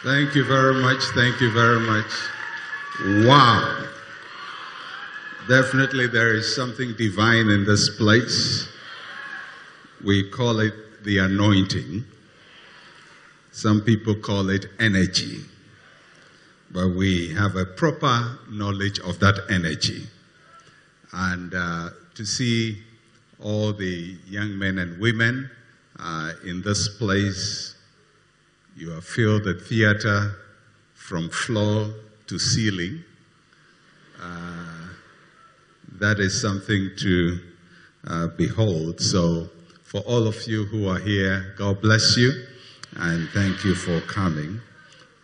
Thank you very much. Thank you very much. Wow. Definitely there is something divine in this place. We call it the anointing. Some people call it energy. But we have a proper knowledge of that energy. And to see all the young men and women in this place, you have filled the theater from floor to ceiling. That is something to behold. So for all of you who are here, God bless you and thank you for coming.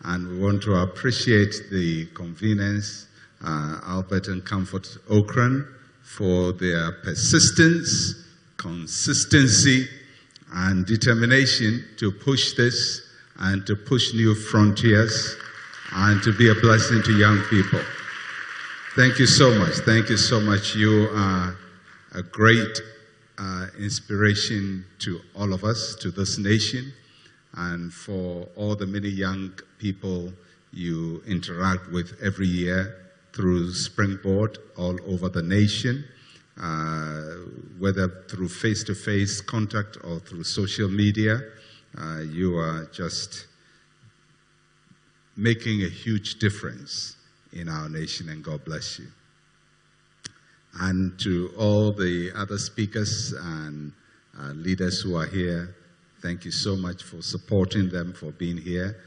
And we want to appreciate the convenience, Albert and Comfort Ocran, for their persistence, consistency, and determination to push this and to push new frontiers and to be a blessing to young people. Thank you so much. Thank you so much. You are a great inspiration to all of us, to this nation, and for all the many young people you interact with every year through Springboard all over the nation, whether through face-to-face contact or through social media. You are just making a huge difference in our nation, and God bless you. And to all the other speakers and leaders who are here, thank you so much for supporting them, for being here.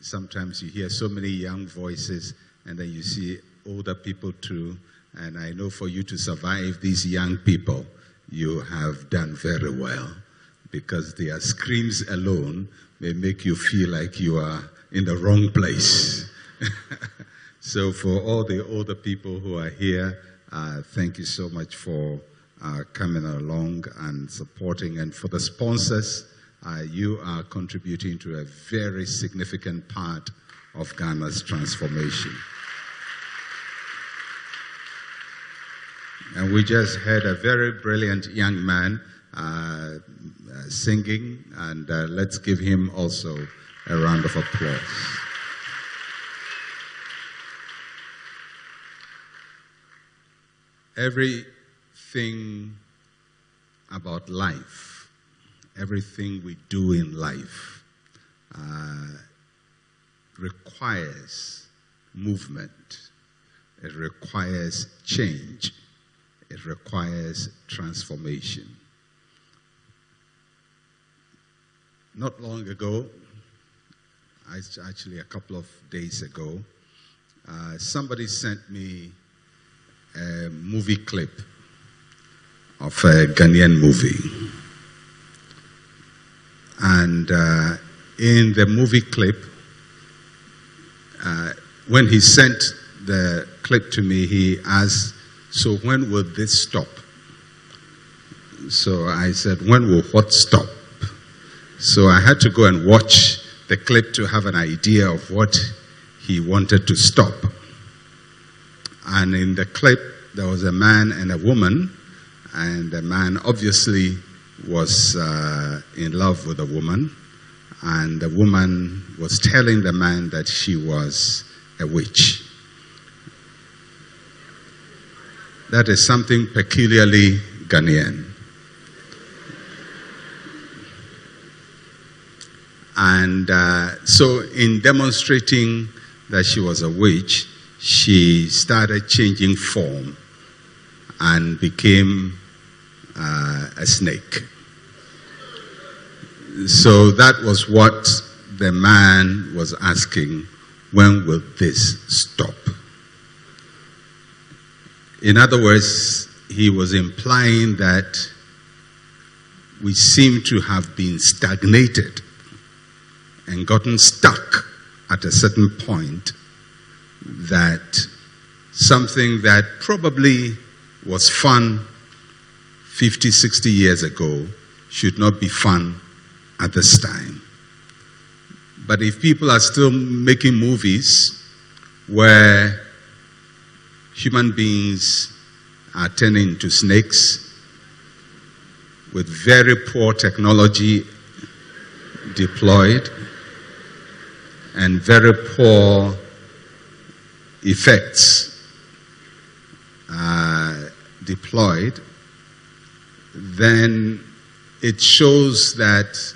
Sometimes you hear so many young voices, and then you see older people too. And I know for you to survive these young people, you have done very well, because their screams alone may make you feel like you are in the wrong place. So for all the older people who are here, thank you so much for coming along and supporting. And for the sponsors, you are contributing to a very significant part of Ghana's transformation. And we just heard a very brilliant young man singing, and let's give him also a round of applause. Everything about life, everything we do in life requires movement. It requires change. It requires transformation. Not long ago, actually a couple of days ago, somebody sent me a movie clip of a Ghanaian movie. And in the movie clip, when he sent the clip to me, he asked, "So when will this stop?" So I said, "When will what stop?" So I had to go and watch the clip to have an idea of what he wanted to stop. And in the clip, there was a man and a woman, and the man obviously was in love with the woman, and the woman was telling the man that she was a witch. That is something peculiarly Ghanaian. And so in demonstrating that she was a witch, she started changing form and became a snake. So that was what the man was asking, when will this stop? In other words, he was implying that we seem to have been stagnated and gotten stuck at a certain point, that something that probably was fun 50, 60 years ago should not be fun at this time. But if people are still making movies where human beings are turning into snakes with very poor technology deployed, and very poor effects deployed, then it shows that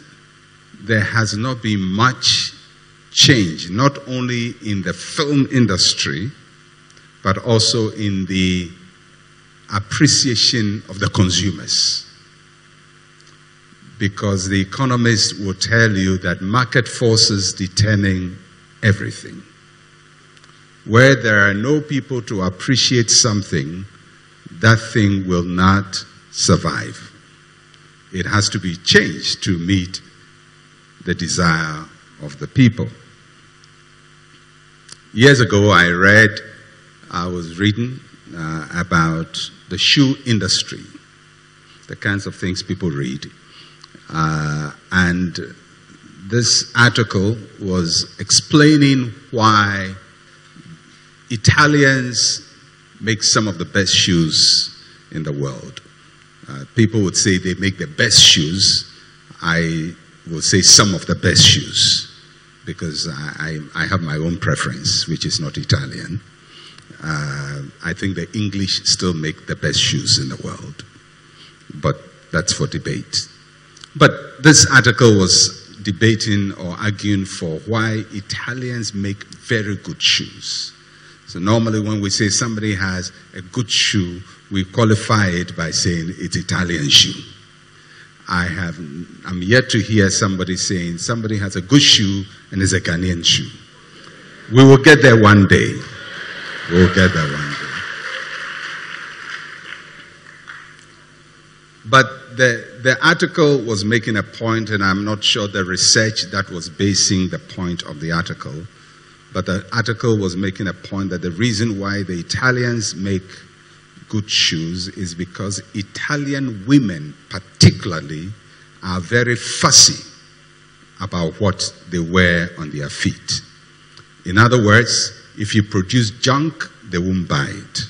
there has not been much change, not only in the film industry, but also in the appreciation of the consumers. Because the economists will tell you that market forces determine everything. Where there are no people to appreciate something, that thing will not survive. It has to be changed to meet the desire of the people. Years ago, I was reading about the shoe industry, the kinds of things people read. And this article was explaining why Italians make some of the best shoes in the world. People would say they make the best shoes. I would say some of the best shoes, because I have my own preference, which is not Italian. I think the English still make the best shoes in the world, but that's for debate. But this article was debating or arguing for why Italians make very good shoes. So normally when we say somebody has a good shoe, we qualify it by saying it's Italian shoe. I'm yet to hear somebody saying somebody has a good shoe and it's a Ghanaian shoe. We will get there one day. We'll get there one day. But the article was making a point, and I'm not sure the research that was basing the point of the article, but the article was making a point that the reason why the Italians make good shoes is because Italian women particularly are very fussy about what they wear on their feet. In other words, if you produce junk, they won't buy it.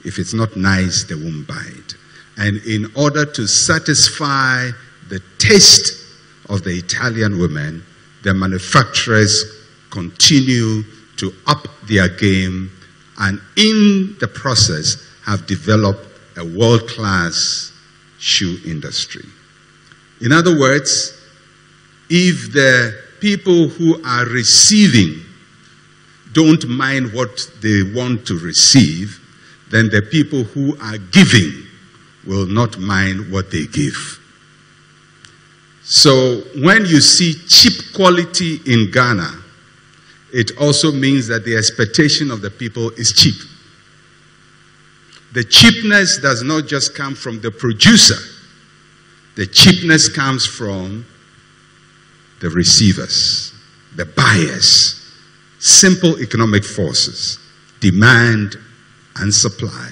If it's not nice, they won't buy it. And in order to satisfy the taste of the Italian women, the manufacturers continue to up their game, and in the process have developed a world-class shoe industry. In other words, if the people who are receiving don't mind what they want to receive, then the people who are giving will not mind what they give. So when you see cheap quality in Ghana, it also means that the expectation of the people is cheap. The cheapness does not just come from the producer. The cheapness comes from the receivers, the buyers. Simple economic forces, demand and supply.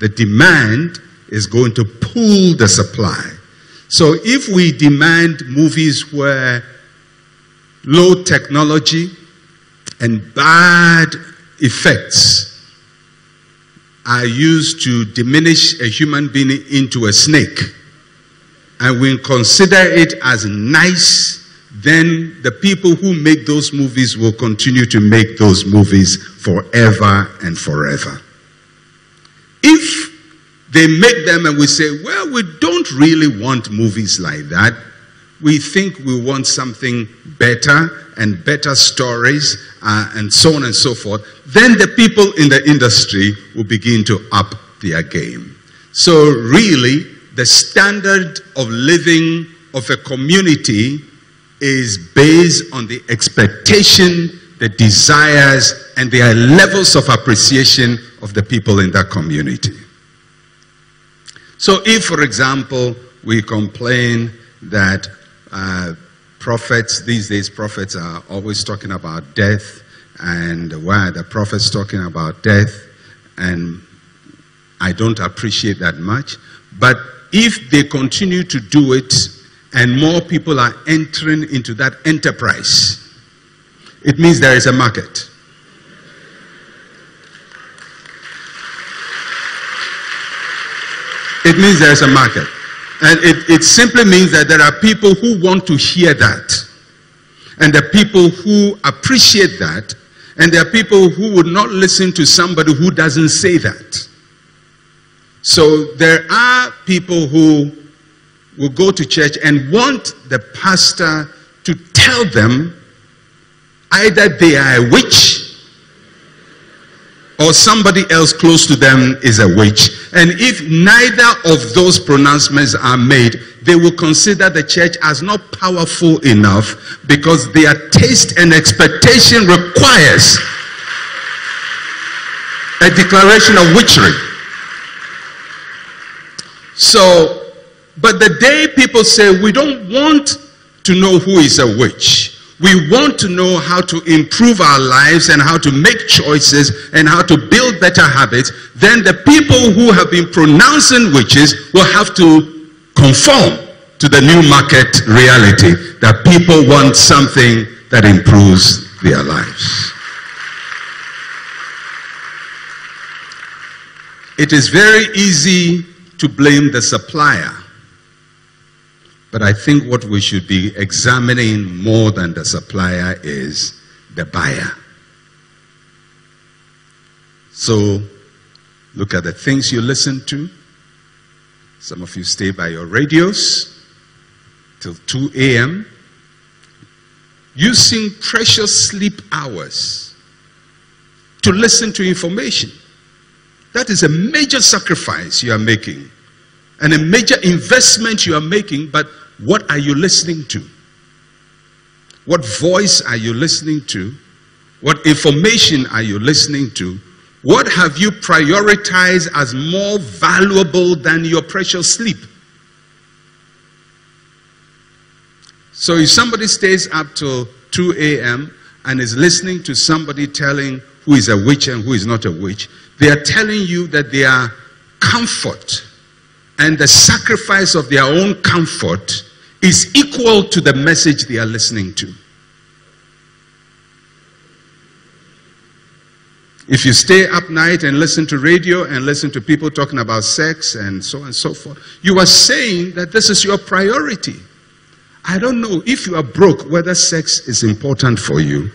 The demand is going to pull the supply. So if we demand movies where low technology and bad effects are used to diminish a human being into a snake, and we consider it as nice, then the people who make those movies will continue to make those movies forever and forever. If they make them and we say, well, we don't really want movies like that. We think we want something better and better stories and so on and so forth. Then the people in the industry will begin to up their game. So really, the standard of living of a community is based on the expectation, the desires, and the levels of appreciation of the people in that community. So if, for example, we complain that prophets, these days prophets are always talking about death, and why are the prophets talking about death? And I don't appreciate that much. But if they continue to do it, and more people are entering into that enterprise, it means there is a market. It means there is a market. And it simply means that there are people who want to hear that. And there are people who appreciate that, and there are people who would not listen to somebody who doesn't say that. So there are people who will go to church and want the pastor to tell them either they are a witch or somebody else close to them is a witch. And if neither of those pronouncements are made, they will consider the church as not powerful enough because their taste and expectation requires a declaration of witchery. So, but the day people say, we don't want to know who is a witch, we want to know how to improve our lives and how to make choices and how to build better habits, then the people who have been pronouncing witches will have to conform to the new market reality that people want something that improves their lives. It is very easy to blame the supplier. But I think what we should be examining more than the supplier is the buyer. So, look at the things you listen to. Some of you stay by your radios till 2 a.m. using precious sleep hours to listen to information. That is a major sacrifice you are making. And a major investment you are making, but what are you listening to? What voice are you listening to? What information are you listening to? What have you prioritized as more valuable than your precious sleep? So if somebody stays up till 2 a.m. and is listening to somebody telling who is a witch and who is not a witch, they are telling you that their comfort and the sacrifice of their own comfort is equal to the message they are listening to. If you stay up night and listen to radio and listen to people talking about sex and so on and so forth, you are saying that this is your priority. I don't know if you are broke whether sex is important for you.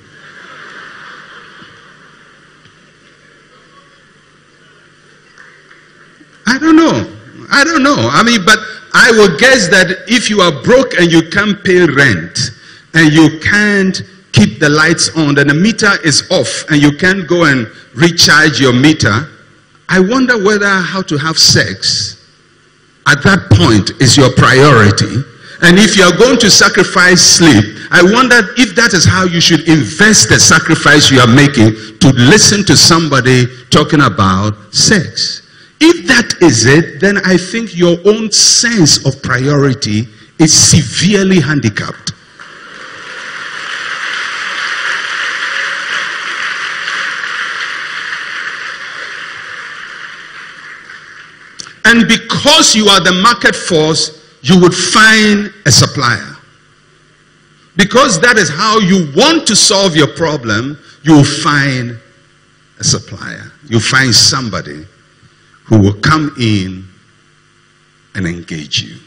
I don't know. I mean, but I will guess that if you are broke and you can't pay rent and you can't keep the lights on and the meter is off and you can't go and recharge your meter, I wonder whether how to have sex at that point is your priority. And if you are going to sacrifice sleep, I wonder if that is how you should invest the sacrifice you are making to listen to somebody talking about sex. If that is it, then I think your own sense of priority is severely handicapped. And because you are the market force, you would find a supplier. Because that is how you want to solve your problem, you will find a supplier. You find somebody who will come in and engage you.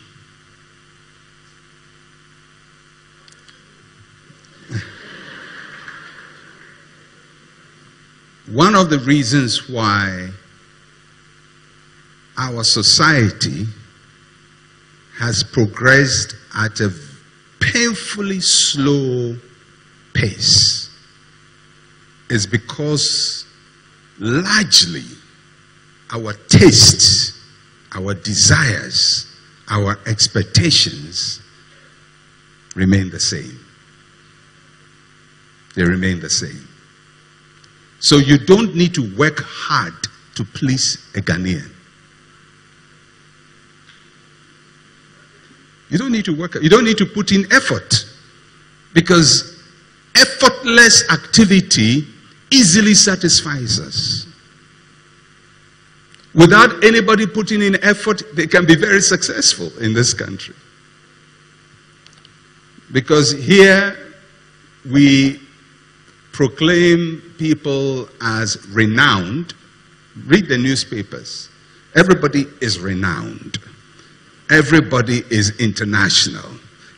One of the reasons why our society has progressed at a painfully slow pace is because largely our tastes, our desires, our expectations remain the same. They remain the same. So you don't need to work hard to please a Ghanaian. You don't need to work, you don't need to put in effort, because effortless activity easily satisfies us. Without anybody putting in effort, they can be very successful in this country. Because here we proclaim people as renowned. Read the newspapers. Everybody is renowned. Everybody is international.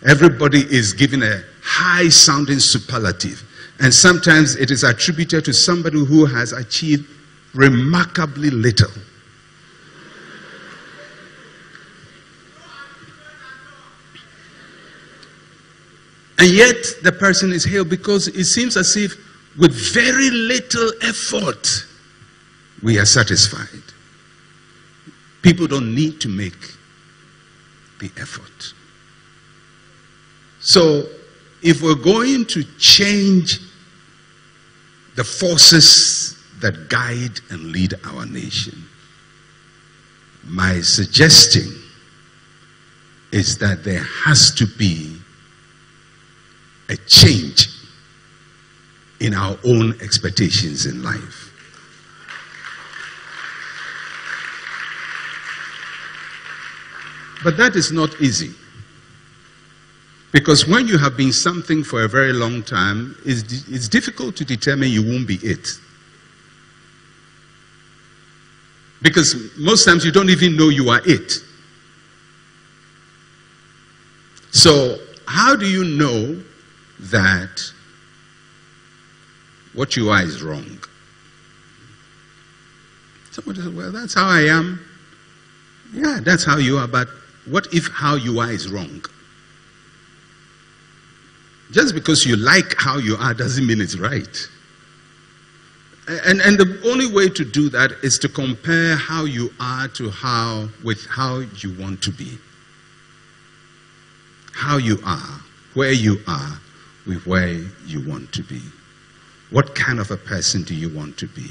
Everybody is given a high-sounding superlative. And sometimes it is attributed to somebody who has achieved remarkably little. And yet the person is hailed because it seems as if with very little effort we are satisfied. People don't need to make the effort. So if we're going to change the forces that guide and lead our nation, my suggestion is that there has to be a change in our own expectations in life. But that is not easy. Because when you have been something for a very long time, it's difficult to determine you won't be it. Because most times you don't even know you are it. So how do you know that what you are is wrong? Somebody says, well, that's how I am. Yeah, that's how you are, but what if how you are is wrong? Just because you like how you are doesn't mean it's right. And the only way to do that is to compare how you are to how you want to be. How you are, where you are, with where you want to be. What kind of a person do you want to be?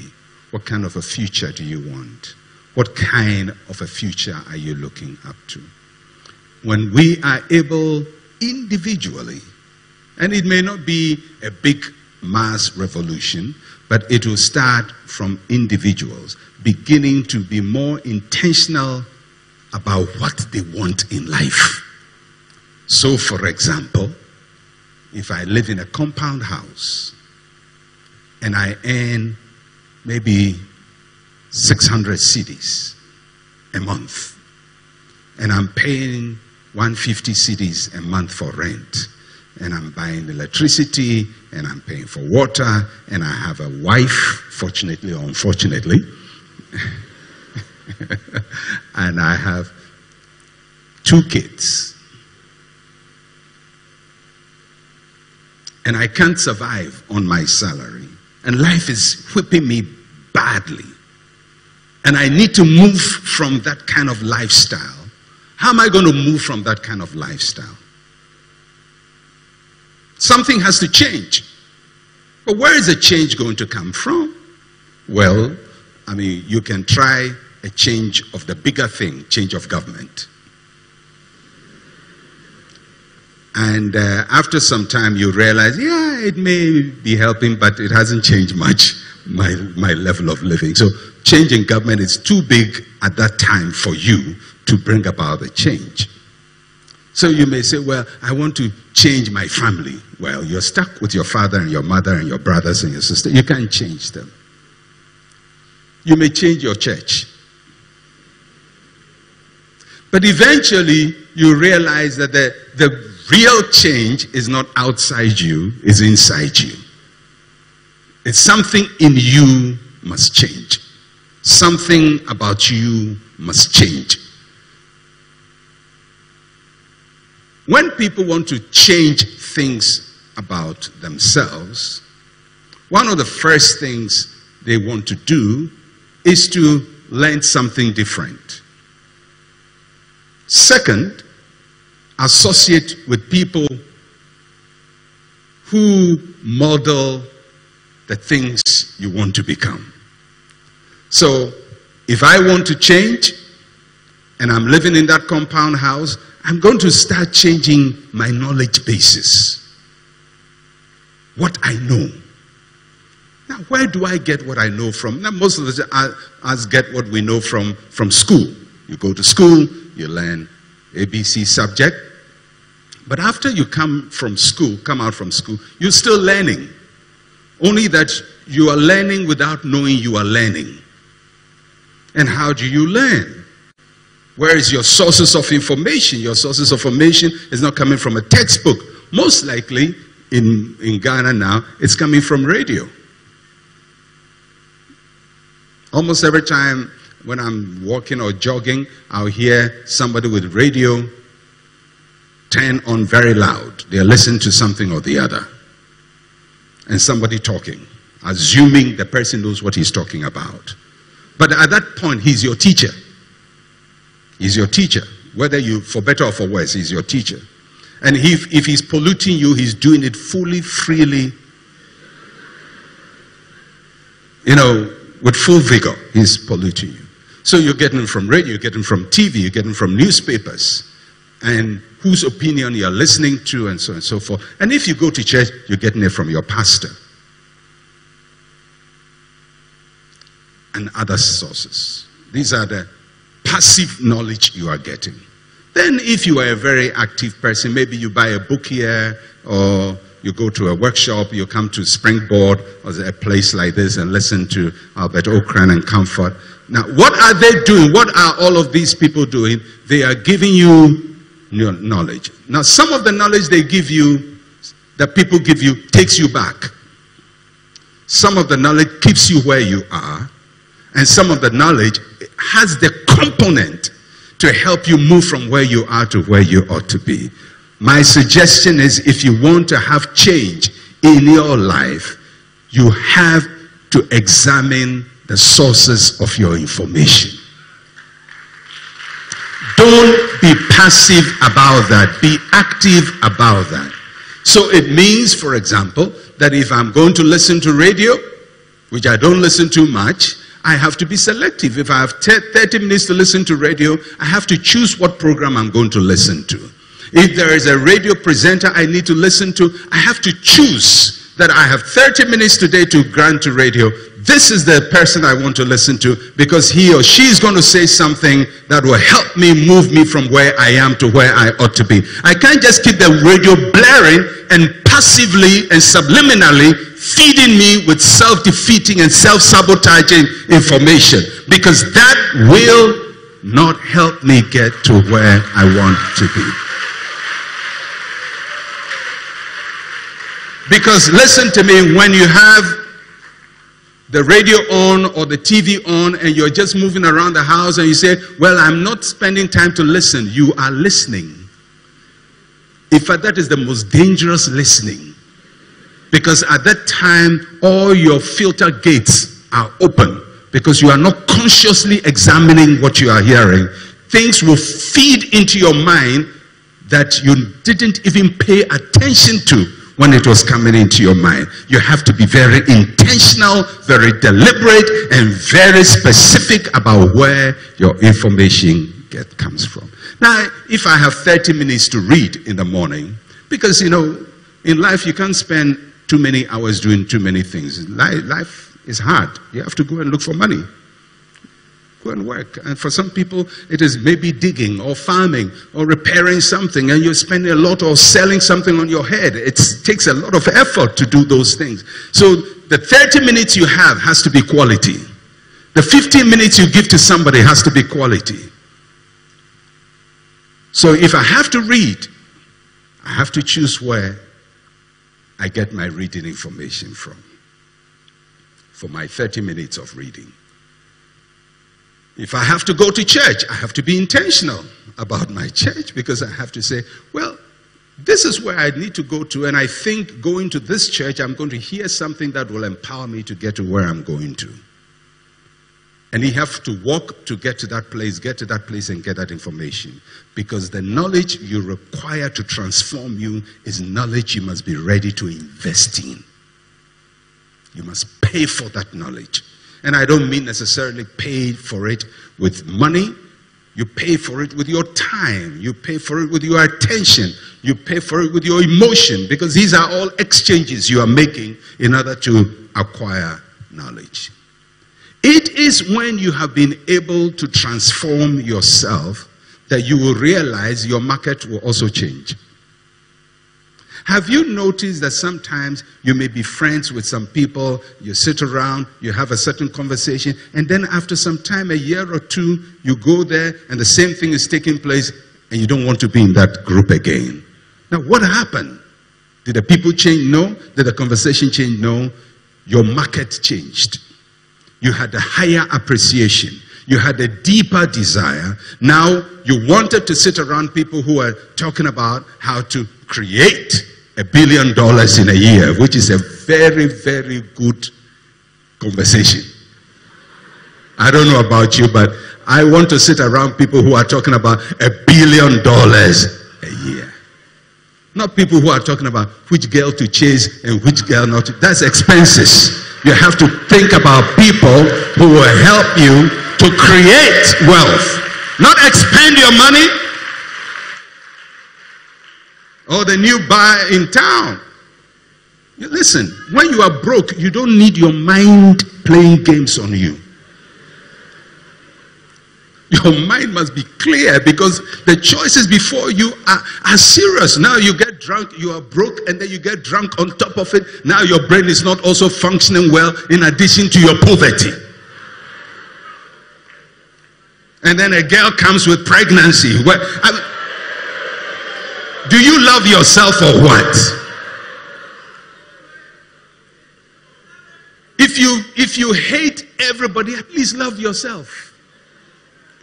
What kind of a future do you want? What kind of a future are you looking up to? When we are able individually, and it may not be a big mass revolution, but it will start from individuals beginning to be more intentional about what they want in life. So, for example, if I live in a compound house and I earn maybe 600 cedis a month and I'm paying 150 cedis a month for rent, and I'm buying electricity, and I'm paying for water, and I have a wife, fortunately or unfortunately, and I have 2 kids. And I can't survive on my salary. And life is whipping me badly. And I need to move from that kind of lifestyle. How am I going to move from that kind of lifestyle? Something has to change. But where is the change going to come from? Well, I mean, you can try a change of the bigger thing, change of government. And after some time, you realize, yeah, it may be helping, but it hasn't changed much, my level of living. So change in government is too big at that time for you to bring about the change. So you may say, well, I want to change my family. Well, you're stuck with your father and your mother and your brothers and your sister. You can't change them. You may change your church. But eventually, you realize that the real change is not outside you, it's inside you. It's something in you must change. Something about you must change. When people want to change things about themselves, one of the first things they want to do is to learn something different. Second, associate with people who model the things you want to become. So, if I want to change, and I'm living in that compound house, I'm going to start changing my knowledge basis. What I know. Now, where do I get what I know from? Now, most of us get what we know from school. You go to school, you learn ABC subject. But after you come out from school, you're still learning. Only that you are learning without knowing you are learning. And how do you learn? Where is your sources of information? Your sources of information is not coming from a textbook. Most likely, in Ghana now, it's coming from radio. Almost every time when I'm walking or jogging, I'll hear somebody with radio turn on very loud. They're listening to something or the other. And somebody talking, assuming the person knows what he's talking about. But at that point, he's your teacher. He's your teacher. Whether you, for better or for worse, he's your teacher. And if he's polluting you, he's doing it fully, freely, with full vigor. He's polluting you. So you're getting from radio, you're getting from TV, you're getting from newspapers, and whose opinion you're listening to, and so on and so forth. And if you go to church, you're getting it from your pastor and other sources. These are the passive knowledge you are getting. Then if you are a very active person, maybe you buy a book here, or you go to a workshop, you come to Springboard or a place like this and listen to Albert Ocran and Comfort. Now, what are they doing? What are all of these people doing? They are giving you knowledge. Now, some of the knowledge they give you, that people give you, takes you back. Some of the knowledge keeps you where you are, and some of the knowledge has the component to help you move from where you are to where you ought to be. My suggestion is, if you want to have change in your life, you have to examine the sources of your information. Don't be passive about that. Be active about that. So it means, for example, that if I'm going to listen to radio, which I don't listen to much, I have to be selective. If I have 30 minutes to listen to radio, I have to choose what program I'm going to listen to. If there is a radio presenter I need to listen to, I have to choose that I have 30 minutes today to grant to radio. This is the person I want to listen to, because he or she is going to say something that will help me move me from where I am to where I ought to be. I can't just keep the radio blaring and passively and subliminally feeding me with self-defeating and self-sabotaging information, because that will not help me get to where I want to be. Because listen to me, when you have the radio on or the TV on and you're just moving around the house and you say, well, I'm not spending time to listen, you are listening. In fact, that is the most dangerous listening. Because at that time, all your filter gates are open, because you are not consciously examining what you are hearing. Things will feed into your mind that you didn't even pay attention to when it was coming into your mind. You have to be very intentional, very deliberate, and very specific about where your information comes from. Now, if I have 30 minutes to read in the morning, because, in life you can't spend too many hours doing too many things. Life is hard. You have to go and look for money. Go and work. And for some people, it is maybe digging or farming or repairing something, and you're spending a lot, or selling something on your head. It takes a lot of effort to do those things. So the 30 minutes you have has to be quality. The 15 minutes you give to somebody has to be quality. So if I have to read, I have to choose where I get my reading information from for my 30 minutes of reading. If I have to go to church, I have to be intentional about my church, because I have to say, well, this is where I need to go to, and I think going to this church, I'm going to hear something that will empower me to get to where I'm going to. And you have to walk to get to that place, and get that information. Because the knowledge you require to transform you is knowledge you must be ready to invest in. You must pay for that knowledge. And I don't mean necessarily pay for it with money. You pay for it with your time. You pay for it with your attention. You pay for it with your emotion, because these are all exchanges you are making in order to acquire knowledge. It is when you have been able to transform yourself that you will realize your market will also change. Have you noticed that sometimes you may be friends with some people, you sit around, you have a certain conversation, and then after some time, a year or two, you go there and the same thing is taking place and you don't want to be in that group again? Now, what happened? Did the people change? No. Did the conversation change? No. Your market changed. You had a higher appreciation. You had a deeper desire. Now you wanted to sit around people who are talking about how to create $1 billion in a year, which is a very, very good conversation. I don't know about you, but I want to sit around people who are talking about $1 billion a year. Not people who are talking about which girl to chase and which girl not to. That's expenses. You have to think about people who will help you to create wealth, not expend your money. Or the new bar in town. Listen, when you are broke, you don't need your mind playing games on you. Your mind must be clear because the choices before you are serious. Now you get drunk, you are broke, and then you get drunk on top of it. Now your brain is not also functioning well in addition to your poverty. And then a girl comes with pregnancy. Do you love yourself or what? If you hate everybody, at least love yourself.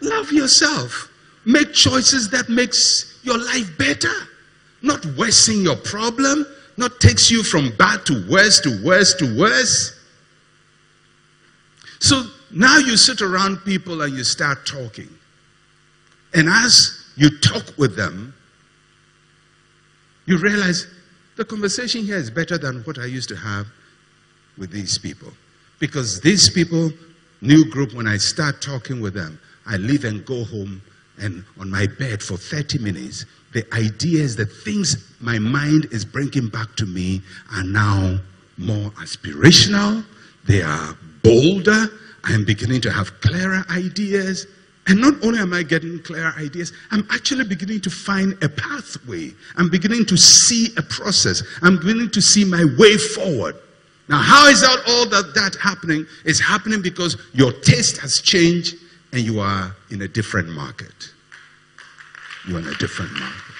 Love yourself. Make choices that makes your life better. Not worsen your problem. Not takes you from bad to worse to worse to worse. So now you sit around people and you start talking. And as you talk with them, you realize the conversation here is better than what I used to have with these people. Because these people, new group, when I start talking with them, I leave and go home and on my bed for 30 minutes, the ideas, the things my mind is bringing back to me are now more aspirational. They are bolder. I'm beginning to have clearer ideas. And not only am I getting clearer ideas, I'm actually beginning to find a pathway. I'm beginning to see a process. I'm beginning to see my way forward. Now, how is all that happening? It's happening because your taste has changed and you are in a different market. You're in a different market.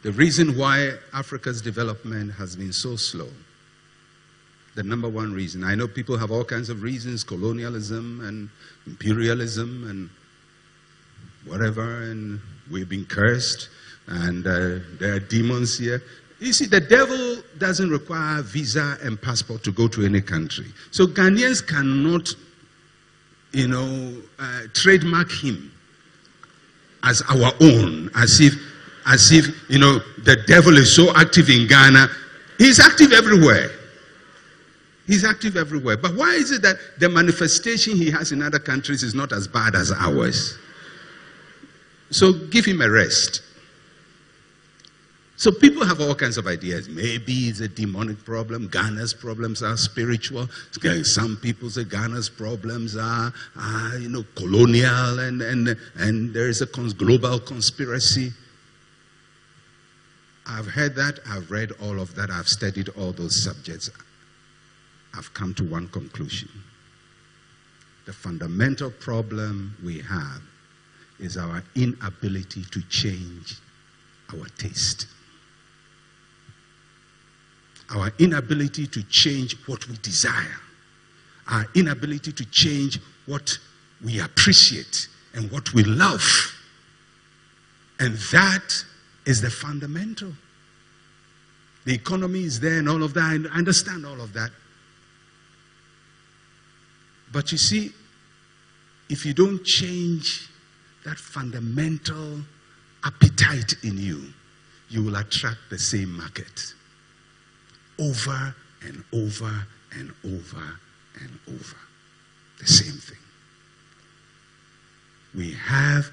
The reason why Africa's development has been so slow, the number one reason, I know people have all kinds of reasons, colonialism and imperialism and whatever, and we've been cursed, and there are demons here. You see, the devil doesn't require visa and passport to go to any country. So Ghanaians cannot, trademark him as our own, as if, the devil is so active in Ghana. He's active everywhere. He's active everywhere. But why is it that the manifestation he has in other countries is not as bad as ours? So give him a rest. So people have all kinds of ideas. Maybe it's a demonic problem. Ghana's problems are spiritual. Some people say Ghana's problems are colonial, and there is a global conspiracy. I've heard that. I've read all of that. I've studied all those subjects. I've come to one conclusion. The fundamental problem we have is our inability to change our taste. Our inability to change what we desire. Our inability to change what we appreciate and what we love. And that is the fundamental. The economy is there and all of that. I understand all of that. But you see, if you don't change that fundamental appetite in you, you will attract the same market over and over and over and over. The same thing. We have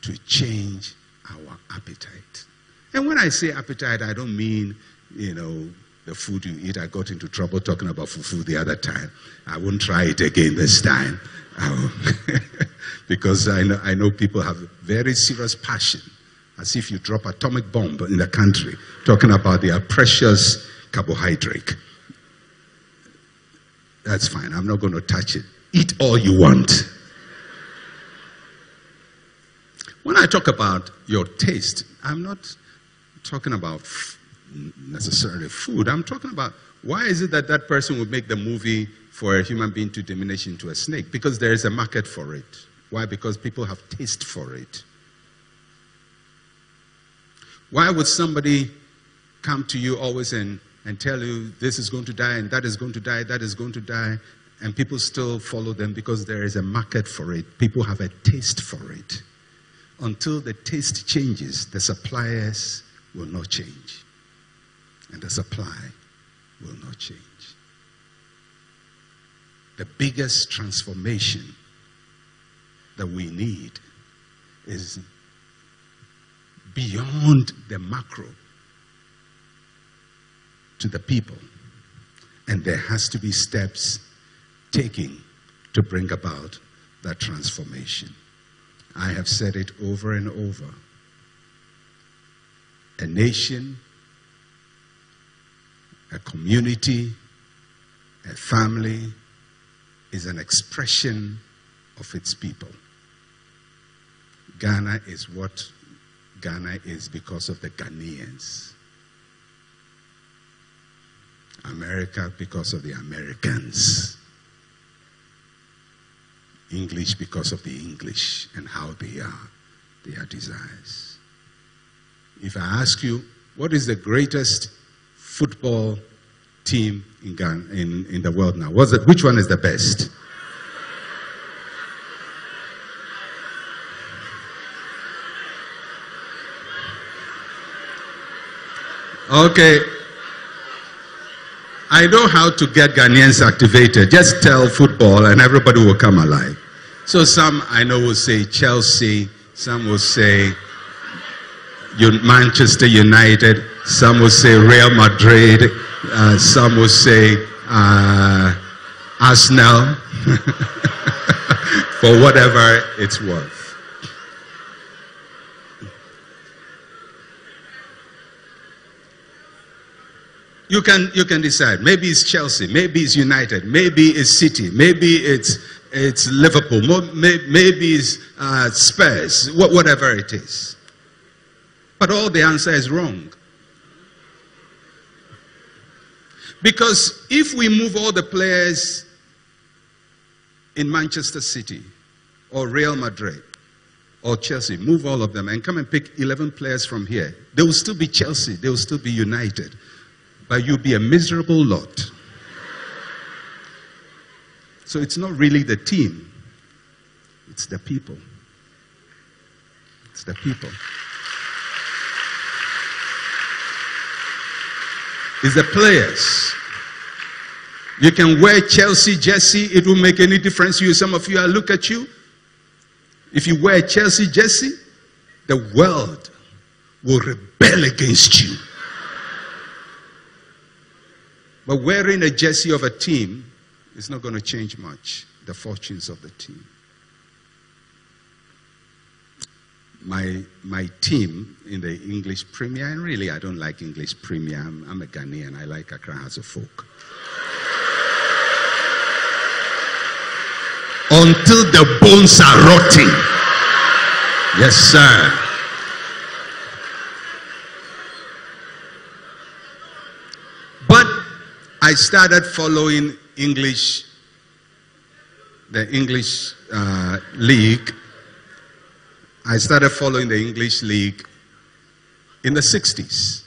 to change our appetite. And when I say appetite, I don't mean, the food you eat. I got into trouble talking about fufu the other time. I won't try it again this time. Because I know people have very serious passion, as if you drop atomic bomb in the country, talking about their precious carbohydrate. That's fine. I'm not going to touch it. Eat all you want. When I talk about your taste, I'm not talking about necessarily food. I'm talking about why is it that that person would make the movie for a human being to diminish into a snake? Because there is a market for it. Why? Because people have taste for it. Why would somebody come to you always and tell you this is going to die and that is going to die, that is going to die, and people still follow them? Because there is a market for it. People have a taste for it. Until the taste changes, the suppliers will not change. And the supply will not change. The biggest transformation that we need is beyond the macro to the people. And there has to be steps taken to bring about that transformation. I have said it over and over. A nation, a community, a family is an expression of its people. Ghana is what Ghana is because of the Ghanaians. America because of the Americans. English because of the English and how they are their desires. If I ask you, what is the greatest football team in Ghana, in the world now? Which one is the best? Okay. I know how to get Ghanaians activated. Just tell football and everybody will come alive. So some I know will say Chelsea, some will say Manchester United, some will say Real Madrid, some will say Arsenal, for whatever it's worth. You can decide. Maybe it's Chelsea, maybe it's United, maybe it's City, maybe it's Liverpool, maybe it's Spurs, whatever it is. But all the answer is wrong. Because if we move all the players in Manchester City or Real Madrid or Chelsea, move all of them and come and pick 11 players from here, they will still be Chelsea, they will still be United. But you'll be a miserable lot. So it's not really the team. It's the people. It's the people. It's the players. You can wear Chelsea jersey. It won't make any difference to you. Some of you, I look at you. If you wear Chelsea jersey, the world will rebel against you. But wearing a jersey of a team is not going to change much the fortunes of the team. My team in the English Premier, and really I don't like English Premier. I'm a Ghanaian. I like Accra as a folk. Until the bones are rotting. Yes, sir. But I started following the English league. I started following the English league in the 60s.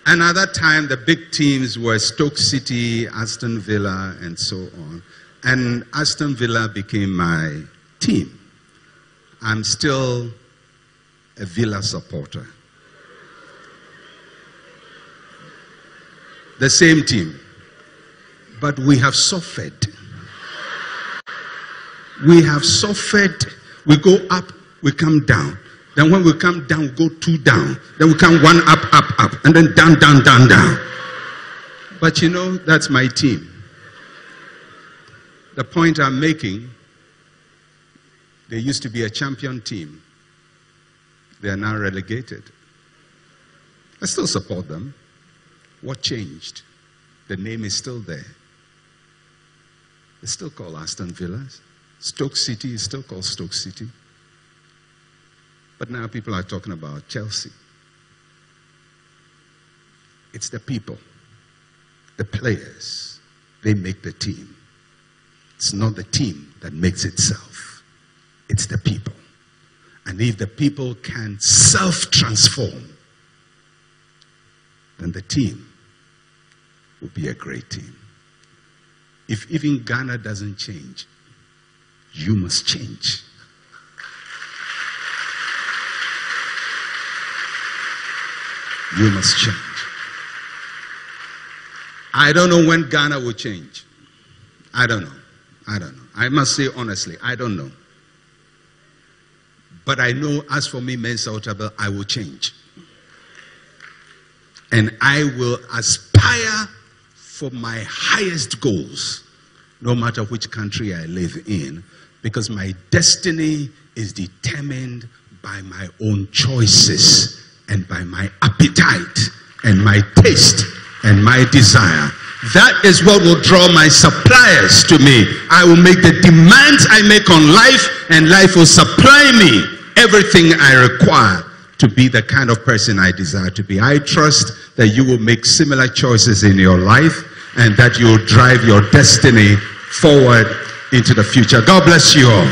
And at that time, the big teams were Stoke City, Aston Villa, and so on. And Aston Villa became my team. I'm still a Villa supporter. The same team. But we have suffered. We have suffered. We go up, we come down. Then when we come down, we go 2 down. Then we come 1 up, up, up. And then down, down, down, down. But you know, that's my team. The point I'm making, they used to be a champion team. They are now relegated. I still support them. What changed? The name is still there. It's still called Aston Villa. Stoke City is still called Stoke City. But now people are talking about Chelsea. It's the people, the players. They make the team. It's not the team that makes itself. It's the people. And if the people can self-transform, then the team will be a great team. If even Ghana doesn't change, you must change. You must change. I don't know when Ghana will change. I don't know. I must say honestly, I don't know. But I know as for me, Mensa Otabil, I will change. And I will aspire for my highest goals, no matter which country I live in, because my destiny is determined by my own choices and by my appetite and my taste and my desire. That is what will draw my suppliers to me. I will make the demands I make on life, and life will supply me everything I require to be the kind of person I desire to be. I trust that you will make similar choices in your life and that you will drive your destiny forward into the future. God bless you all.